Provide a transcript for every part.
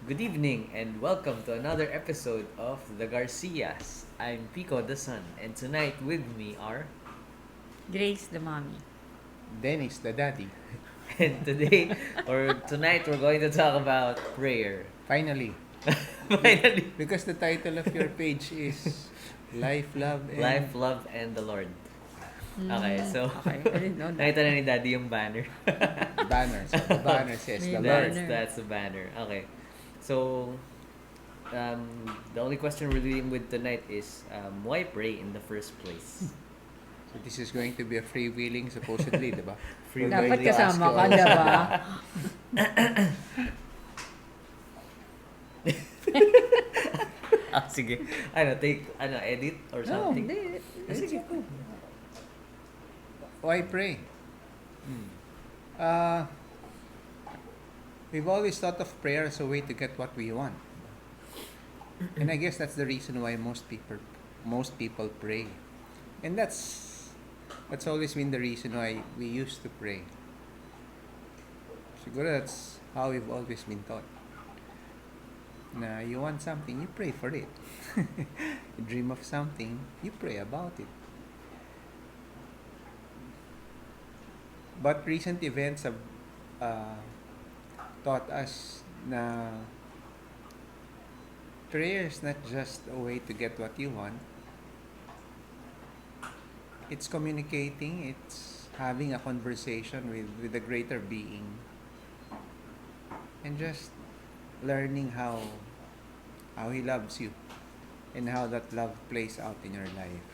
Good evening and welcome to another episode of The Garcias. I'm Pico the son, and tonight with me are Grace the mommy. Dennis, the daddy. and today or tonight we're going to talk about prayer. Finally. Finally, Because the title of your page is Life, Love, and... life, love, and the Lord. Okay, so Okay, I didn't know that. nakita na ni Daddy yung banner. banner. So the banner says May the banner. Lord. That's the banner. Okay, so the only question we're dealing with tonight is why pray in the first place? So this is going to be a freewheeling supposedly, di ba? Free We're Dapat going to ask kasama you ka, all- diba? Sige. Edit or No, something? hindi. Sige, go. Why pray? Hmm. Uh, we've always thought of prayer as a way to get what we want. And I guess that's the reason why most people pray. And that's always been the reason why we used to pray. Siguro that's how we've always been taught. Na you want something, you pray for it. You dream of something, you pray about it. But recent events have taught us na prayer is not just a way to get what you want. It's communicating, it's having a conversation with a greater being. And just learning how he loves you and how that love plays out in your life.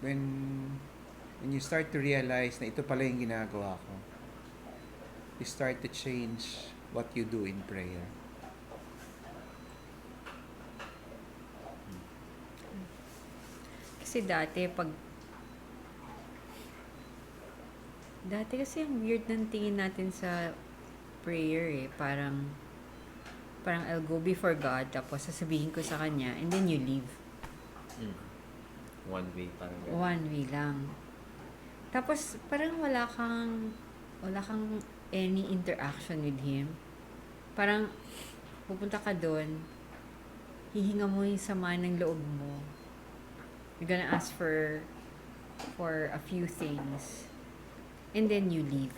When you start to realize na ito pala yung ginagawa ko, you start to change what you do in prayer. Kasi dati kasi ang weird ng tingin natin sa prayer eh. Parang I'll go before God, tapos sasabihin ko sa Kanya, and then you leave. Mm. One way, parang ganun. One way lang. Tapos, parang wala kang any interaction with Him. Parang, pupunta ka doon, hihinga mo yung sama ng loob mo. You're gonna ask for a few things. And then you leave.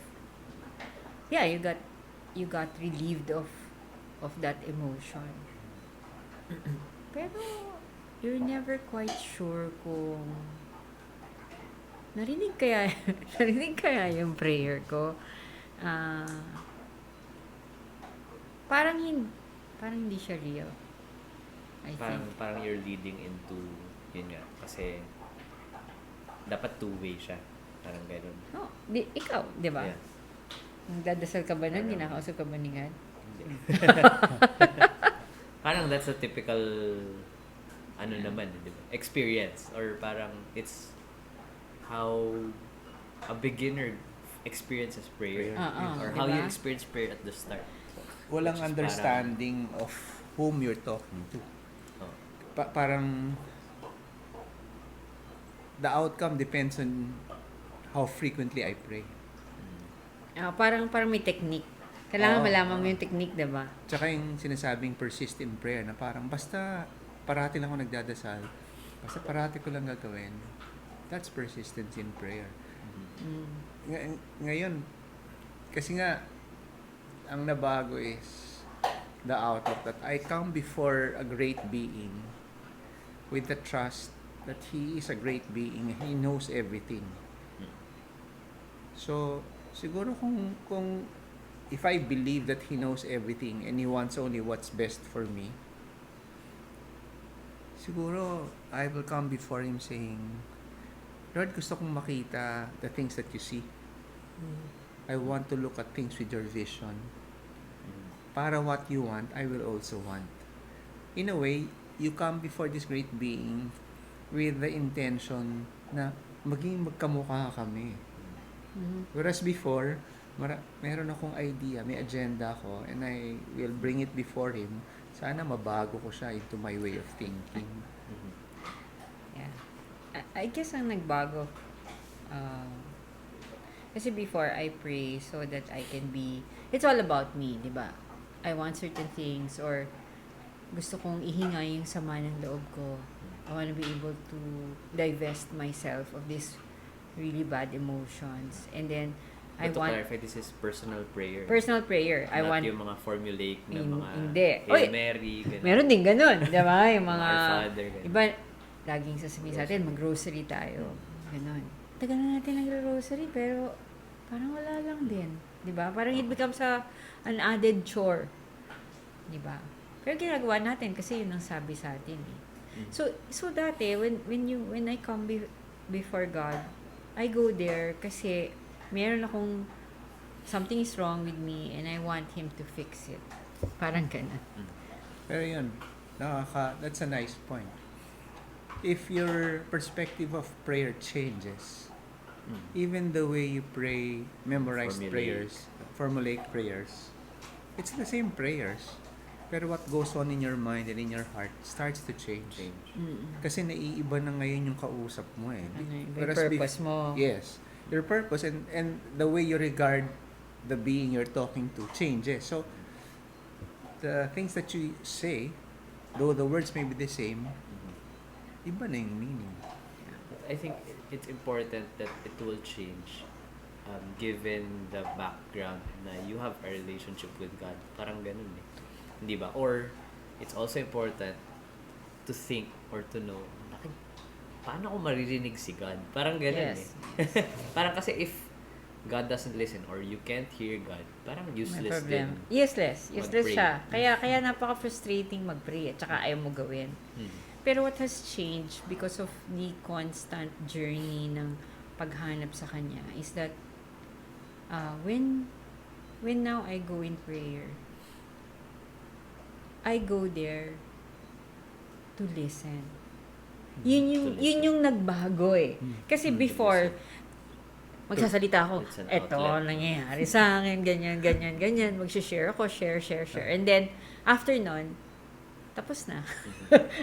Yeah, you got relieved of that emotion. Pero, you're never quite sure kung narinig kaya yung prayer ko. Parang hindi siya real. I think. Parang you're leading into yun nga kasi dapat two-way siya. Parang ganun. Oh, ikaw, di ba? Yeah. Nagdadasal ka ba nun? Parang- Kinakausap ka ba ni God? Hindi. Parang that's a typical naman, di ba? Experience or parang it's how a beginner experiences prayer or how you diba? experience prayer at the start. Walang Which is understanding of whom you're talking to. Oh. Parang the outcome depends on how frequently I pray. Parang may technique. Kailangan Oo, malaman mo oo. yung technique, di ba? Tsaka yung sinasabing persist in prayer na parang basta parati lang ako nagdadasal, basta parati ko lang gagawin. That's persistence in prayer. Mm. Ngayon, kasi nga, ang nabago is the outlook that I come before a great being with the trust that He is a great being. He knows everything. So, siguro kung if I believe that He knows everything and He wants only what's best for me, siguro I will come before Him saying, Lord, gusto kong makita the things that you see. I want to look at things with your vision. Para what you want, I will also want. In a way, you come before this great being with the intention na maging magkamukha kami. Whereas before, meron akong idea, may agenda ako, and I will bring it before Him. Sana mabago ko siya into my way of thinking. Yeah. I guess ang nagbago, kasi before I pray so that I can be, it's all about me, di ba? I want certain things, or gusto kong ihinga yung sama ng loob ko. I want to be able to divest myself of these really bad emotions. And then, I But to want clarify, this is personal prayer. personal prayer. I Not want, yung mga formulaic na mga hindi. Hail Oy, Mary, ganun. meron din ganun, di ba? Yung mga, Our Father, ganun. iba, laging sasabihin sa atin, mag-grocery tayo. Ganun. Tagal na natin nag-grocery, pero parang wala lang din. Di ba? Parang it becomes an added chore. Di ba? Pero ginagawa natin kasi yun ang sabi sa atin eh. So dati, when I come before God, I go there kasi meron akong something is wrong with me and I want Him to fix it. Parang ganun. Pero yun, that's a nice point. If your perspective of prayer changes, even the way you pray, memorize prayers, formulate prayers, it's the same prayers. Pero what goes on in your mind and in your heart starts to change. Kasi naiiba na ngayon yung kausap mo eh. Yung purpose mo. Yes. Your purpose and the way you regard the being you're talking to changes. So, the things that you say, though the words may be the same, iba na yung meaning. I think it's important that it will change given the background na you have a relationship with God. Parang ganun eh. Hindi ba? Or, it's also important to think or to know, paano ko maririnig si God? Parang ganun Yes. eh. Parang kasi if God doesn't listen or you can't hear God, parang May useless problem. din. Useless mag-pray. siya. Kaya napaka-frustrating mag-pray at saka ayaw mo gawin. Pero what has changed because of the constant journey ng paghanap sa Kanya is that when now I go in prayer, I go there to listen. Yun yung nagbago eh. Kasi before, magsasalita ako, It's an eto, outlet. nangyayari sa akin, ganyan. Mag-share ako, share. And then, after nun, tapos na.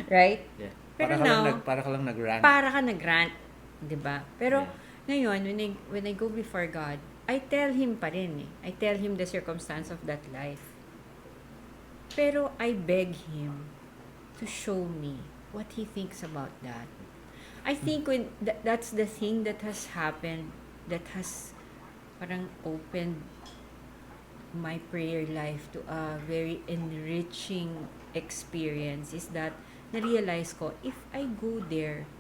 Right? Yeah. Pero now, Para ka lang nag-rant. para ka nag-rant. Diba? Pero, Yeah. ngayon, when I go before God, I tell Him pa rin eh. I tell Him the circumstance of that life. Pero, I beg Him to show me what He thinks about that. I think when that's the thing that has happened, that has parang opened my prayer life to a very enriching experience, is that na-realize ko, if I go there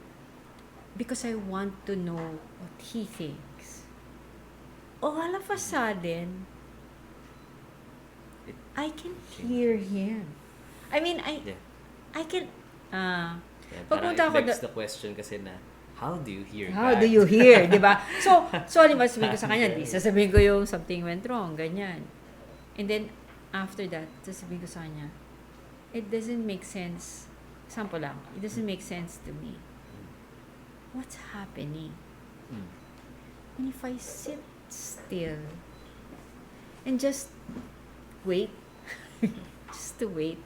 because I want to know what He thinks, all of a sudden, I can hear Him. I mean, Yeah. I can, Yeah, Pagpunta parang ako it begs the question kasi na, how do you hear how God? do you hear, di ba? So di ba, sabihin ko sa kanya, di, sasabihin ko yung something went wrong, ganyan. And then, after that, sasabihin ko sa kanya, it doesn't make sense, sample lang, it doesn't make sense to me. What's happening? And if I sit still and just wait, just to wait,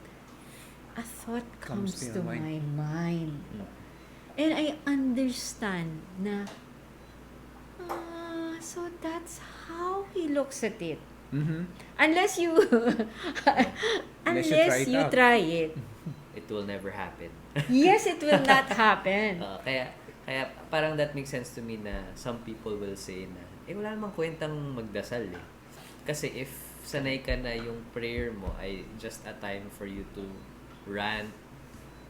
a thought comes to my mind. And I understand na, so that's how He looks at it. Unless you, unless you try it. It will never happen. Yes, it will not happen. Kaya parang that makes sense to me na some people will say na, wala namang kwentang magdasal eh. Kasi if sanay ka na yung prayer mo ay just a time for you to rant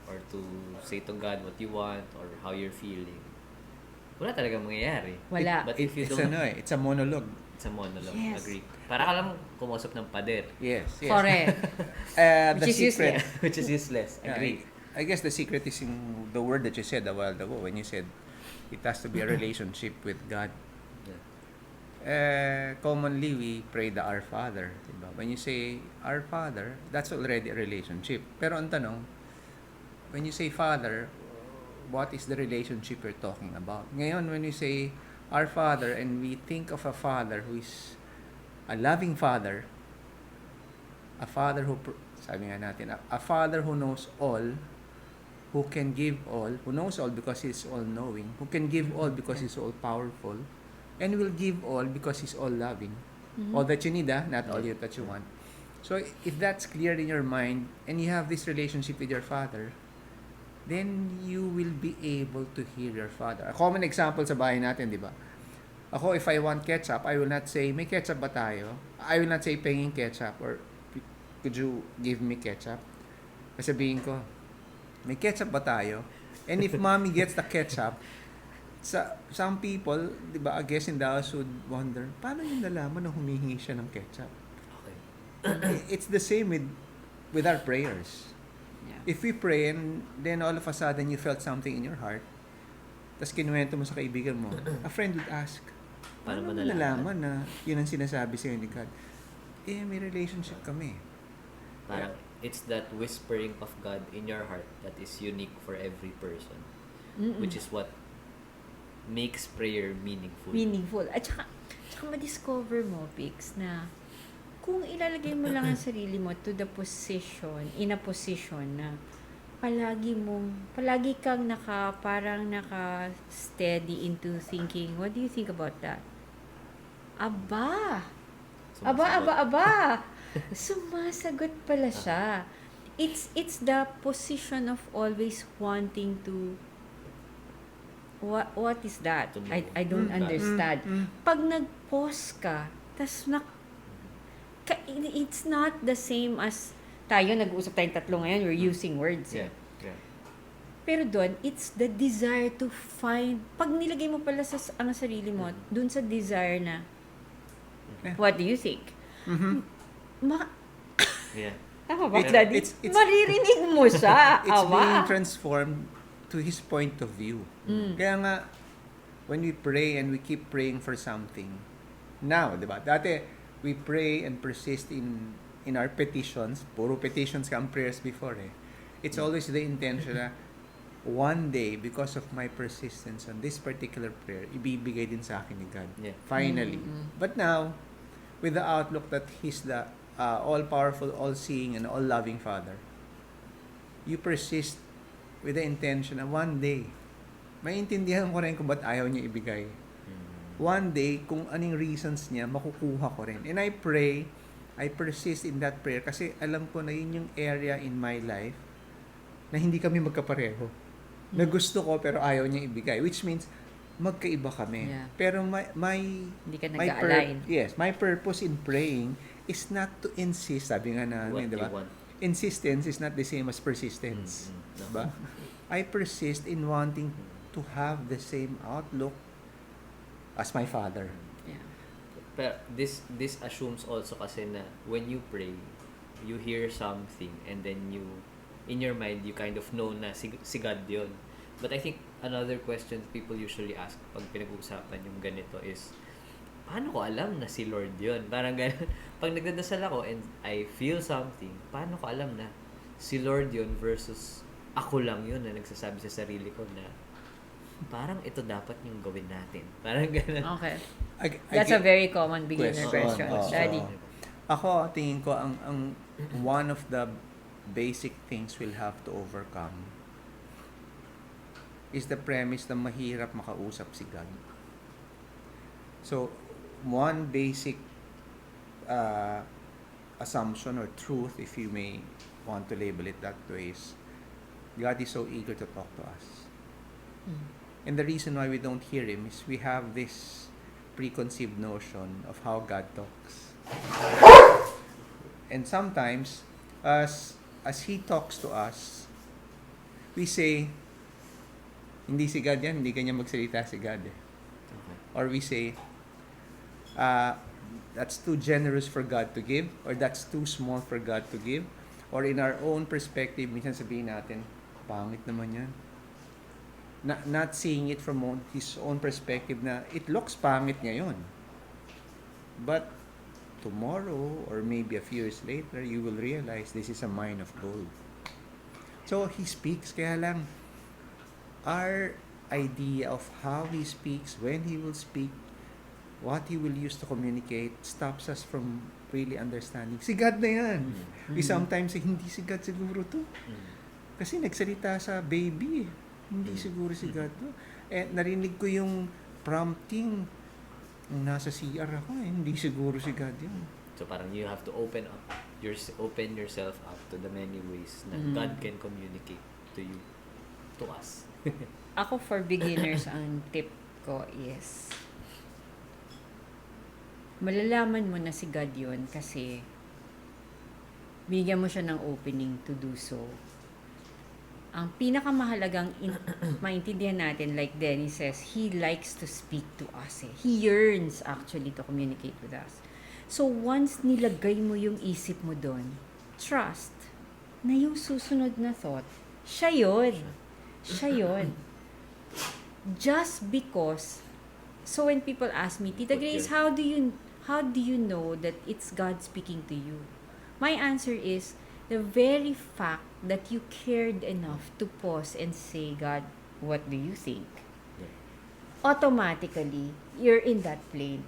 or to say to God what you want or how you're feeling, wala talagang mangyayari. Wala. But if you It's don't, it's a monologue. it's a monologue. Yes. Agree. Para ka lang kumusap ng pader. Yes. Correct. The Which is secret, useless. Which is useless. Yeah, Agree. I guess the secret is in the word that you said a while ago when you said it has to be a relationship with God. Commonly we pray the Our Father, diba? When you say Our Father, that's already a relationship. Pero ang tanong, when you say Father, what is the relationship you're talking about? Ngayon, when you say Our Father and we think of a Father who is a loving Father, a Father who, sabi nga natin, a Father who knows all, who can give all, who knows all because He's all-knowing, who can give all because He's all-powerful, and will give all because He's all-loving. All that you need, not all that you want. So, if that's clear in your mind and you have this relationship with your Father, then you will be able to hear your Father. A common example sa bahay natin, di ba? Ako, if I want ketchup, I will not say, may ketchup ba tayo? I will not say, penging ketchup or could you give me ketchup? Sabihin ko, may ketchup ba tayo? And if mommy gets the ketchup, some people, di ba, I guess in the house would wonder, paano yung nalaman na humihingi siya ng ketchup? Okay. It's the same with our prayers. Yeah. If we pray and then all of a sudden you felt something in your heart, tapos kinuwento mo sa kaibigan mo, a friend would ask, Paano mo nalaman na yun ang sinasabi sa'yo ni God? May relationship kami. Parang it's that whispering of God in your heart that is unique for every person. Mm-mm. Which is what makes prayer meaningful. Meaningful. At saka ma-discover mo, Pix, na kung ilalagay mo lang ang sarili mo to the position, in a position na palagi kang parang naka-steady into thinking, what do you think about that? Aba! Sumasagot pala siya. It's the position of always wanting to what is that? To know. I don't understand. Pag nag-pause ka, tas it's not the same as tayo, nag-uusap tayong tatlo ngayon, we're using words. Yeah. Yeah. Pero doon, it's the desire to find, pag nilagay mo pala sa ang sarili mo, doon sa desire na, what do you think? Mm-hmm. Yeah. Tama ba, It's- Daddy? it's- Maririnig mo siya. It's being Awa. transformed to His point of view. Kaya nga, when we pray and we keep praying for something, now, di ba? Dati, we pray and persist in our petitions. Puro petitions ka ang prayers before eh. It's always the intention na one day, because of my persistence on this particular prayer, ibibigay din sa akin ni God. Yeah. Finally. Mm-hmm. But now, with the outlook that He's the all-powerful, all-seeing, and all-loving Father, you persist with the intention na one day, maintindihan ko rin kung ba't ayaw niya ibigay. One day, kung anong reasons niya, makukuha ko rin. And I pray, I persist in that prayer kasi alam ko na yun yung area in my life na hindi kami magkapareho. Na gusto ko pero ayaw niya ibigay. Which means, magkaiba kami. Yeah. Pero Hindi ka nag-align. my purpose in praying is not to insist. Sabi nga na, What di ba? you want. Insistence is not the same as persistence. No. Diba? I persist in wanting to have the same outlook as my Father. Yeah. Pero this assumes also kasi na when you pray, you hear something and then in your mind, you kind of know na si God yun. But I think another question people usually ask pag pinag-uusapan yung ganito is, paano ko alam na si Lord yun? Parang ganun. Pag nagdadasal ako and I feel something, paano ko alam na si Lord yun versus ako lang yun na nagsasabi sa sarili ko na parang ito dapat yung gawin natin. Parang ganun. Okay. I That's a get- very common beginner question. Oo. Daddy. Ako, tingin ko, ang one of the basic things we'll have to overcome is the premise na mahirap makausap si God. So, one basic assumption or truth, if you may want to label it that way, is God is so eager to talk to us. And the reason why we don't hear Him is we have this preconceived notion of how God talks. And sometimes, as He talks to us, we say, hindi si God yan, hindi kanya magsalita si God eh. Okay. Or we say, that's too generous for God to give, or that's too small for God to give. Or in our own perspective, minsan sabihin natin, pangit naman yan. Not seeing it from His own perspective na it looks pangit ngayon. But tomorrow, or maybe a few years later, you will realize this is a mine of gold. So, He speaks, kaya lang, our idea of how He speaks, when He will speak, what He will use to communicate, stops us from really understanding. Si God na yan. We sometimes say, hindi si God siguro to. Kasi nagsalita sa baby. Hindi siguro si God to. Eh, narinig ko yung prompting nung nasa CR ako. Hindi siguro si God yun. So parang you have to open up open yourself up to the many ways na God can communicate to you, to us. Ako, for beginners, ang tip ko is, malalaman mo na si God yun kasi bigyan mo siya ng opening to do so. Ang pinakamahalagang maintindihan natin, like Denny says, He likes to speak to us. He yearns actually to communicate with us. So once nilagay mo yung isip mo doon, trust na yung susunod na thought, siya yun. Siya yun. Just because, so when people ask me, Tita Grace, how do you know that it's God speaking to you? My answer is, the very fact that you cared enough to pause and say, God, what do you think? Automatically, you're in that plane.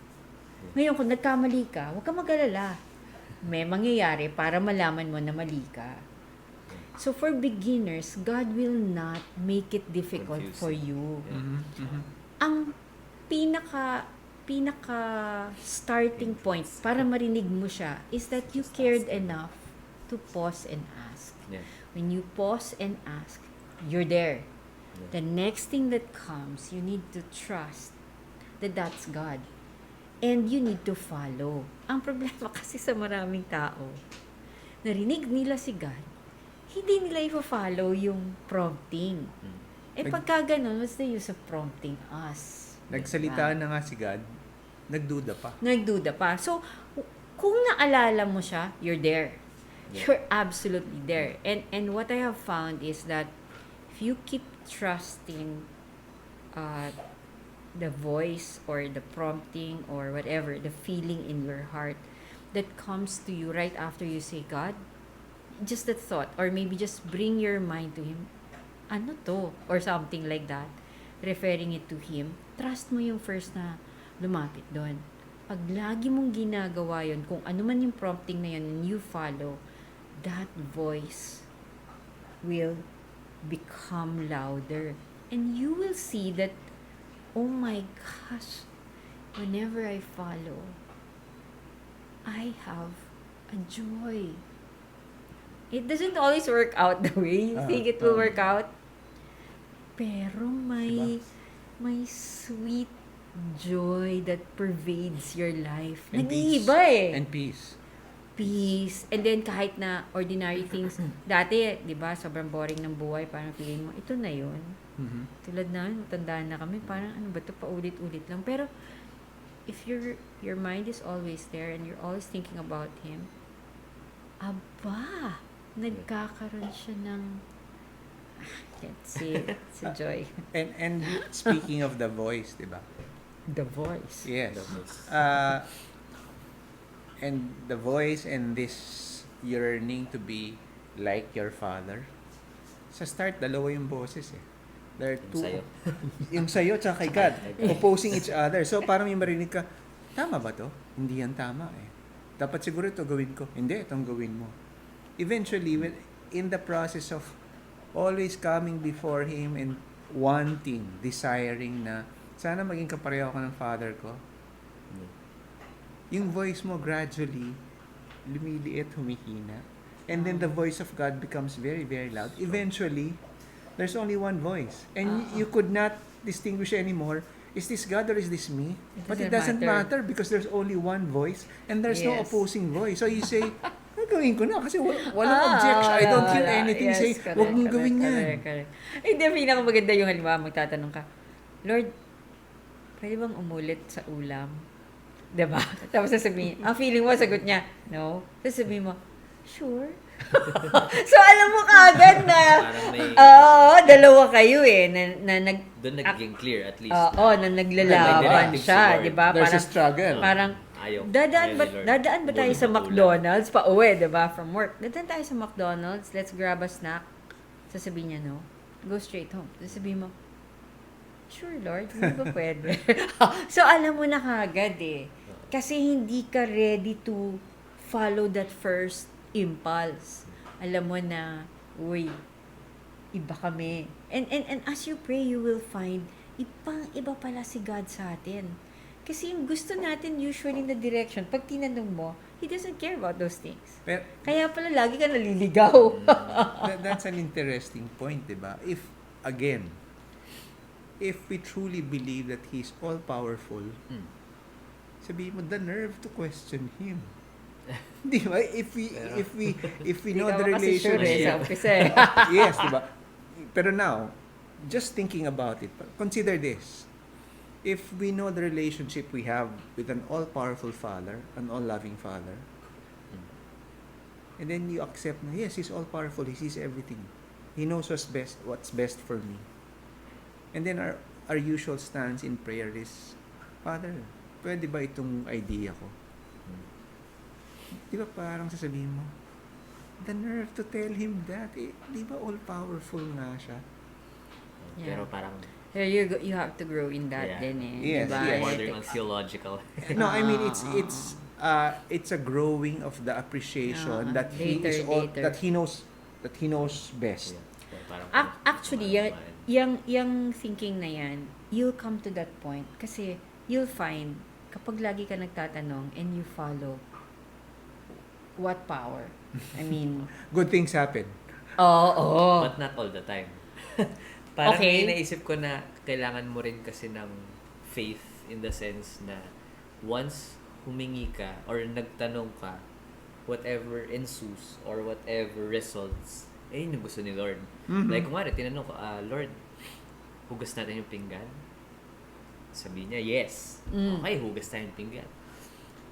Ngayon, kung nagkamali ka, huwag ka mag-alala. May mangyayari para malaman mo na mali ka. So for beginners, God will not make it difficult for you. Ang pinaka starting point para marinig mo siya is that you cared enough to pause and ask. When you pause and ask, you're there. The next thing that comes, you need to trust that that's God. And you need to follow. Ang problema kasi sa maraming tao, narinig nila si God, hindi nila i-follow yung prompting. Pagka ganun, what's the use of prompting us? Nagsalita na nga si God, nagduda pa. So, kung naalala mo siya, you're there. You're absolutely there. And what I have found is that if you keep trusting the voice or the prompting or whatever, the feeling in your heart that comes to you right after you say, God, just that thought, or maybe just bring your mind to Him, ano to? Or something like that, referring it to Him, trust mo yung first na lumapit doon. Pag lagi mong ginagawa yun, kung ano man yung prompting na yun, and you follow, that voice will become louder. And you will see that, oh my gosh, whenever I follow, I have a joy. It doesn't always work out the way you think it will work out. Pero may sweet joy that pervades your life. Nag-iiba eh. And peace. And then kahit na ordinary things, dati, di ba, sobrang boring ng buhay, parang feeling mo, ito na yun. Tulad na, matandaan na kami, parang ano ba ito, paulit-ulit lang. Pero, if your mind is always there and you're always thinking about Him, aba, nagkakaroon siya ng, let's see, it's a joy. And speaking of the voice, di ba? The voice. Yes. The voice. And the voice and this yearning to be like your father. Sa start, dalawa yung boses eh. There are two. Sa'yo. Yung sa'yo tsaka kay God. Opposing each other. So parang yung marinig ka, tama ba to? Hindi yan tama eh. Dapat siguro ito gawin ko. Hindi, itong gawin mo. Eventually, in the process of always coming before Him and wanting, desiring na sana maging kapareho ako ng father ko, yung voice mo gradually lumiliit, humihina. And then the voice of God becomes very, very loud. Eventually, there's only one voice. And you could not distinguish anymore, is this God or is this me? But it doesn't matter because there's only one voice and there's no opposing voice. So you say, gawin ko na kasi walang objection. I don't hear anything say, wag mong gawin yan. Correct. Hindi, pinakamaganda yung halimbawa, magtatanong ka, Lord, pwede bang umulit sa ulam? Diba? Tapos sasabihin, ang feeling mo, sagot niya, no. Sasabihin mo, sure. So, alam mo kaagad na, dalawa kayo eh, doon nagiging clear at least. na naglalaban siya, di ba? There's a struggle. Parang, dadaan ba tayo sa McDonald's pa uwi, di ba? From work. Dadaan tayo sa McDonald's, let's grab a snack. Sasabihin niya, no. Go straight home. Sasabihin mo, sure, Lord, hindi ba pwede? So, alam mo na kagad eh. Kasi hindi ka ready to follow that first impulse. Alam mo na, uy, iba kami. And as you pray, you will find, iba pala si God sa atin. Kasi yung gusto natin usually na direction, pag tinanong mo, he doesn't care about those things. Pero, Kaya pala lagi ka naliligaw. that's an interesting point, diba? Again, if we truly believe that He's all-powerful, sabihin mo, the nerve to question Him. Di ba? If we know Hindi the ka kasi sure relationship. sa umpisa eh. Yes, diba? Pero now, just thinking about it, consider this. If we know the relationship we have with an all-powerful Father, an all-loving Father, and then you accept na, yes, He's all-powerful, He sees everything. He knows what's best for me. And then our usual stance in prayer is, Father, pwede ba itong idea ko? Di ba parang sasabihin mo, the nerve to tell Him that, di ba all-powerful nga siya? Pero parang You have to grow in that din eh. Yes, diba? yes. bordering on theological. No, I mean it's a growing of the appreciation that later. he knows best. Yeah. Parang Actually, yung thinking na yan, you'll come to that point. Kasi you'll find, kapag lagi ka nagtatanong and you follow, what power? I mean, Good things happen. oo. But not all the time. Parang Okay. naisip ko na kailangan mo rin kasi ng faith in the sense na once humingi ka or nagtanong ka, whatever ensues or whatever results, yun yung gusto ni Lord. Mhm. Like, kumari, tinanong ko, Lord, hugas natin yung pinggan? Sabi niya, yes. Okay, hugas tayo yung pinggan.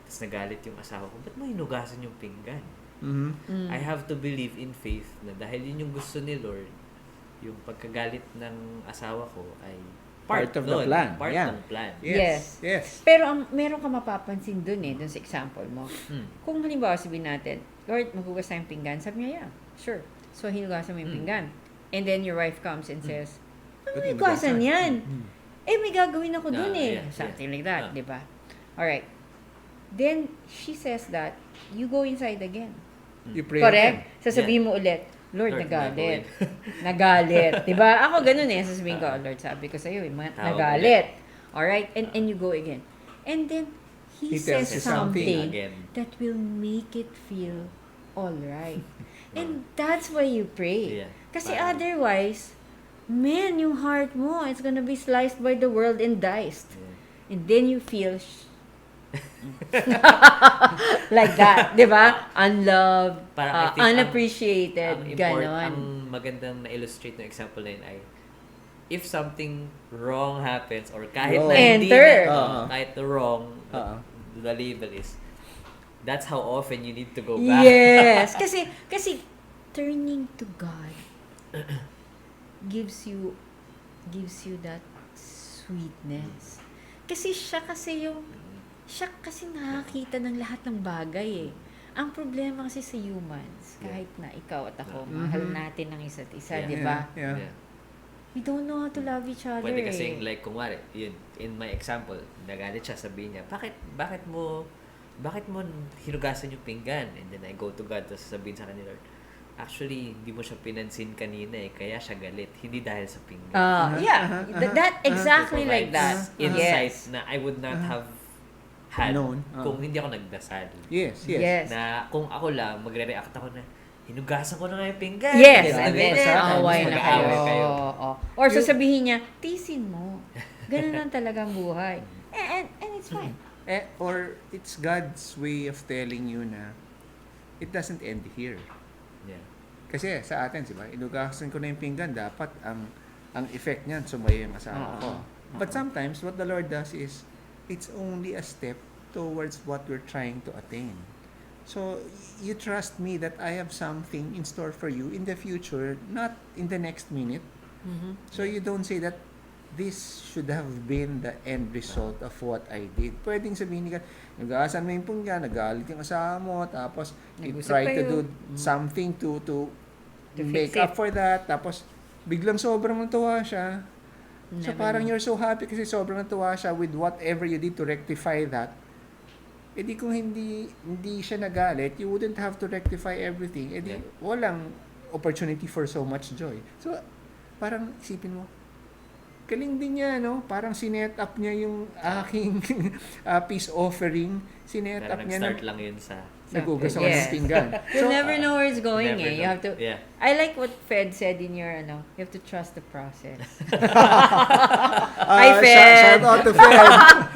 Tapos nagalit yung asawa ko, ba't mo hinugasan yung pinggan? Mhm. I have to believe in faith na dahil yun yung gusto ni Lord, yung pagkagalit ng asawa ko ay Part of the nun, plan. Part Yeah. ng plan. Yes. Pero meron ka mapapansin dun eh, dun sa example mo. Hmm. Kung halimbawa sabihin natin, Lord, maghugas tayong pinggan. Sabi niya, yeah, sure. So, hinugasan mo yung pinggan. And then your wife comes and says, ano Ba't hinugasan hinugasan? yan? Mhm. Eh, may gagawin ako dun eh. Yeah, Something yeah. like that, di ba? Alright. Then, she says that, you go inside again. You pray Correct? again. Sasabihin mo ulit, Lord, Lord, nagalit. Nagalit. Diba? Ako ganun eh. Sasabihin ko, Lord, sabi ko sa'yo, nagalit. Alright? And you go again. And then, he says tells you something again. that will make it feel alright. And that's why you pray. Yeah. Kasi Parang- otherwise, man, yung heart mo, it's gonna be sliced by the world and diced. Yeah. And then you feel like that, di ba? Unloved, Parang I think unappreciated, ang ganon. magandang na-illustrate ng example na yun ay if something wrong happens or kahit Wrong. na hindi Enter. na, kahit na wrong, Oo. the label is, that's how often you need to go back. Yes. Kasi turning to God gives you that sweetness. Kasi siya kasi nakakita ng lahat ng bagay eh. Ang problema kasi sa humans, kahit na ikaw at ako, mahal natin ang isa't isa, Yeah. di ba? Yeah. Yeah. We don't know how to love each other Pwede eh. kasing like kunwari, yun, in my example, nagalit siya, sabihin niya, bakit mo hinugasan yung pinggan? And then I go to God, tapos sabihin sa kanila, actually, hindi mo siya pinansin kanina eh, kaya siya galit. Hindi dahil sa pinggan. Yeah, that exactly To like provide that. insight Yes. na I would not have had Known. kung hindi ako nagdasal. Yes. Yes. Na kung ako lang, magre-react ako na, hinugasan ko na nga yung pinggan. Yes, Ganyan, and then ganyan. away na kayo. Mag-aaway kayo. Oo. Or sasabihin niya, tiisin mo. Ganun lang talaga ang buhay. And it's fine. Or it's God's way of telling you na it doesn't end here. Yeah. Kasi sa atin, diba, inugasan ko na yung pinggan, dapat ang effect niyan, sumayo yung asawa ko. But sometimes, what the Lord does is, it's only a step towards what we're trying to attain. So, you trust me that I have something in store for you in the future, not in the next minute. So, you don't say that this should have been the end result of what I did. Pwedeng sabihin ni God, nag-aasan mo yung pinggan, nagalit yung asawa mo, tapos you Nag-usap try to kayo. do something to make fix it. up for that, tapos biglang sobrang natuwa siya. So Never parang know. you're so happy kasi sobrang natuwa siya with whatever you did to rectify that. Eh di kung hindi siya nagalit, you wouldn't have to rectify everything. Eh di walang opportunity for so much joy. So parang isipin mo, galing din niya, no? Parang sinet up niya yung aking peace offering. Sinet Pero up niya nag-start lang yun sa... nagugas ako Yes. ng pinggan. You'll never know where it's going never You know. have to... Yeah. I like what Fed said in your, you have to trust the process. Hi, Fed. Shout out to Fed.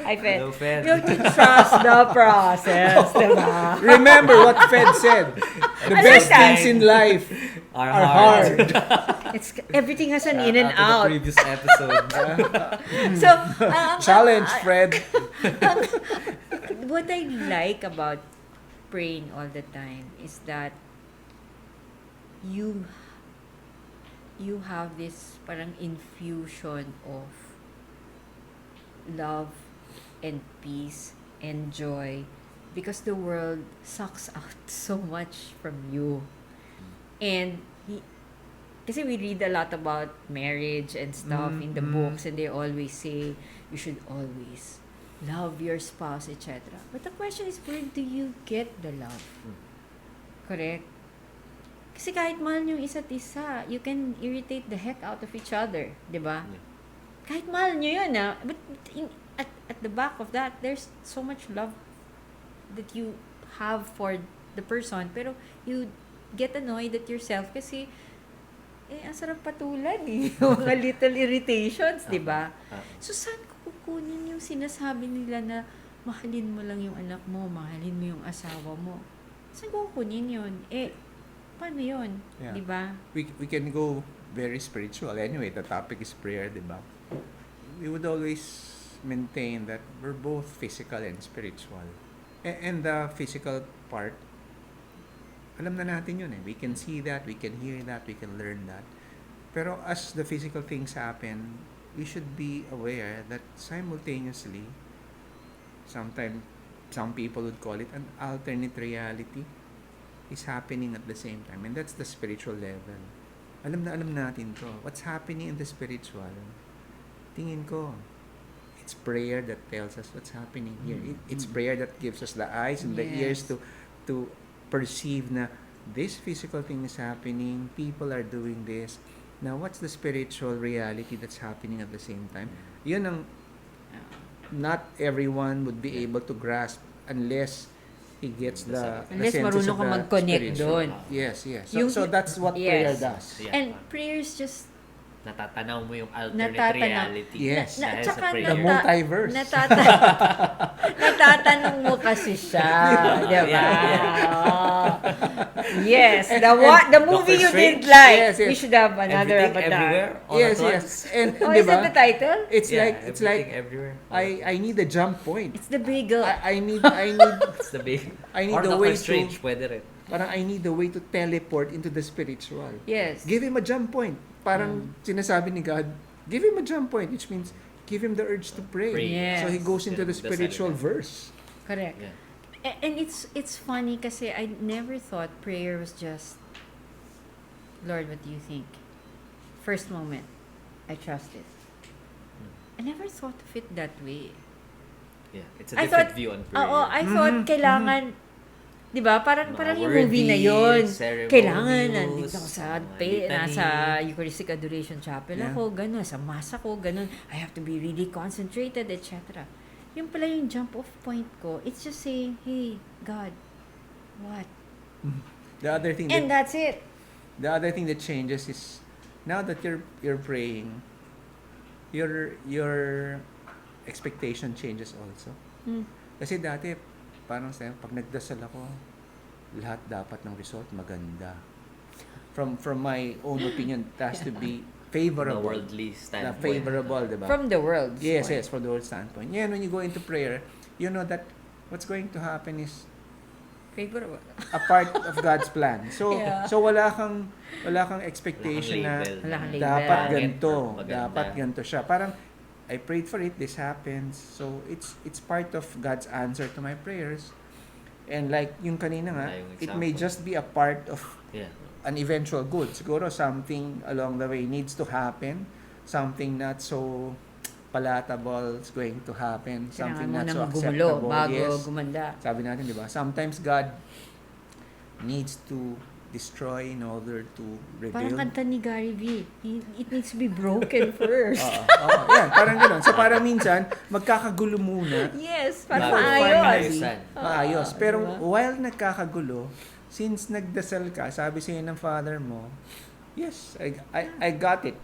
Hi, Fed. Hello, Fed. You have to trust the process, diba? Remember what Fed said. The I best like that. things in life Are are hard. It's everything has an in and Shout out. to the previous episode. So, Challenge, Fred. what I like about praying all the time is that you have this parang infusion of love and peace and joy because the world sucks out so much from you. And kasi we read a lot about marriage and stuff in the books, and they always say you should always love your spouse, etc. But the question is, where do you get the love? Correct? Kasi kahit mahal nyo yung isa't isa, you can irritate the heck out of each other, di ba? Yeah. Kahit mahal nyo yun, but at the back of that, there's so much love that you have for the person, pero you get annoyed at yourself kasi ang sarap patulan yung mga little irritations, di ba? So, saan ko kukunin yung sinasabi nila na mahalin mo lang yung anak mo, mahalin mo yung asawa mo? Saan ko kukunin yun? Paano yun? Yeah. Di ba? We can go very spiritual. Anyway, the topic is prayer, di ba? We would always maintain that we're both physical and spiritual. And the physical part, alam na natin yun eh. We can see that, we can hear that, we can learn that. Pero as the physical things happen, we should be aware that simultaneously, sometimes some people would call it an alternate reality is happening at the same time. And that's the spiritual level. Alam natin to. What's happening in the spiritual? Tingin ko, it's prayer that tells us what's happening here. It's prayer that gives us the eyes and the ears to perceive na this physical thing is happening, people are doing this. Now, what's the spiritual reality that's happening at the same time? Yun ang not everyone would be able to grasp unless he gets the Unless senses marunong of ka the mag-connect spiritual. doon. Yes. Yung- So that's what yes. prayer does. Yeah. And prayers just Natatanaw mo yung alternate Natatanaw. reality. Yes. Dahil tsaka sa prayer. The multiverse. natatanong mo kasi siya, di ba? Yeah. Oh. Yes, the movie you didn't Strange. like. Yes, yes. We should have another Everything, avatar. everywhere, all Yes. at once. And Oh, di is that ba? the title? It's Yeah, like everything, everywhere. I need a jump point. It's the bagel. I need It's the big... I need Or the Doctor way Strange, to pwede rin. parang I need the way to teleport into the spiritual. Yes. Give him a jump point. Parang sinasabi ni God, give him a jump point, which means give him the urge to pray. Pray. Yes. So he goes into the That's spiritual it. verse. Correct. Yeah. And it's funny kasi I never thought prayer was just, Lord, what do you think? First moment, I trust it. I never thought of it that way. Yeah, it's a I different thought- view on prayer. Oo, I thought kailangan, di ba? Parang yung movie na yun. ceremonies, Kailangan, nandito ako sa, mga litany. nasa Eucharistic Adoration Chapel Yeah. ako, gano'n, sa Mass ako, gano'n. I have to be really concentrated, etc. Yung pala yung jump off point ko, it's just saying, hey, God, what? The other thing And that that's it. the other thing that changes is now that you're praying, your expectation changes also. Kasi dati parang pag nagdasal ako, lahat dapat ng result maganda. From my own opinion, it has to be From a favorable. worldly Na standpoint. favorable, diba? From the world. Yes, from the world standpoint. Yeah, when you go into prayer, you know that what's going to happen is Favorable. a part of God's plan. So Yeah. so wala kang expectation na label. Wala kang label. dapat Pangit ganito, or maganda. dapat ganito siya. Parang I prayed for it, this happens. So it's part of God's answer to my prayers. And like yung kanina nga, Wala yung it may example. just be a part of Yeah. an eventual good. Siguro something along the way needs to happen. Something not so palatable is going to happen. Something Kailangan mo not so nang gumulo acceptable. bago Yes. gumanda. Sabi natin, di ba? Sometimes God needs to destroy in order to Parang rebuild. kanta ni Gary V. It needs to be broken first. Yan, parang gano'n. So parang minsan, magkakagulo muna. Yes, para Bago maayos. maayusan. Maayos. Oo, Pero diba? while nagkakagulo, since nagdasal ka, sabi sa'yo ng father mo, yes, I got it.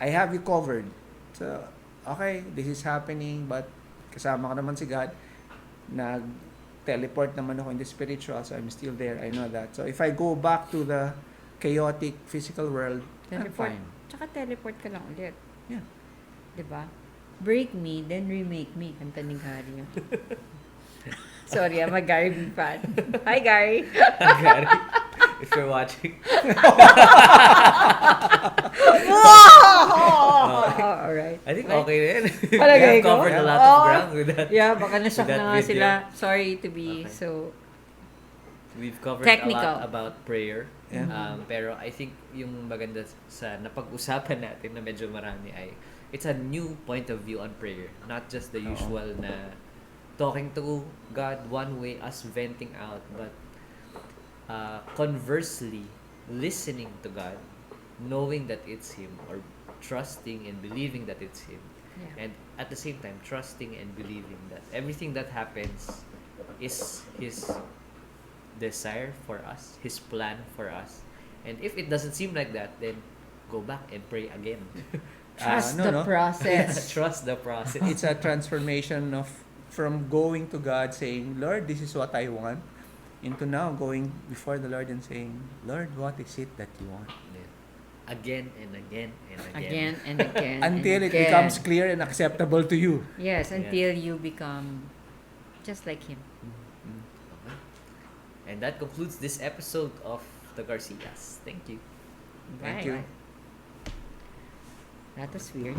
I have you covered. So, okay, this is happening, but kasama ko naman si God. Nag-teleport naman ako in the spiritual, so I'm still there. I know that. So, if I go back to the chaotic physical world, I'm Teleport. fine. Tsaka teleport ka lang ulit. Yeah. Diba? Break me, then remake me. Kanta ni Gary yun. Sorry, I'm a Gary V fan. Hi, Gary. Gary, if you're watching. Alright. I think okay na yan. We Palagay have ko. covered a lot of Oo. ground with that. Yeah, baka na-shock With that na nga video. sila. Sorry to be Okay. so... We've covered Technical. a lot about prayer. Yeah. Pero I think yung maganda sa napag-usapan natin na medyo marami ay it's a new point of view on prayer. Not just the Oo. usual na talking to God one way, us venting out, but conversely, listening to God, knowing that it's Him, or trusting and believing that it's Him. Yeah. And at the same time, trusting and believing that everything that happens is His desire for us, His plan for us. And if it doesn't seem like that, then go back and pray again. Trust no, the no. process. Trust the process. It's a transformation of from going to God saying, Lord, this is what I want, into now going before the Lord and saying, Lord, what is it that you want? Yeah. Again and again and again. Again and again. Until and it again. becomes clear and acceptable to you. Yes, until you become just like Him. Okay. And that concludes this episode of The Garcias. Thank you. Thank Bye. you. That was weird.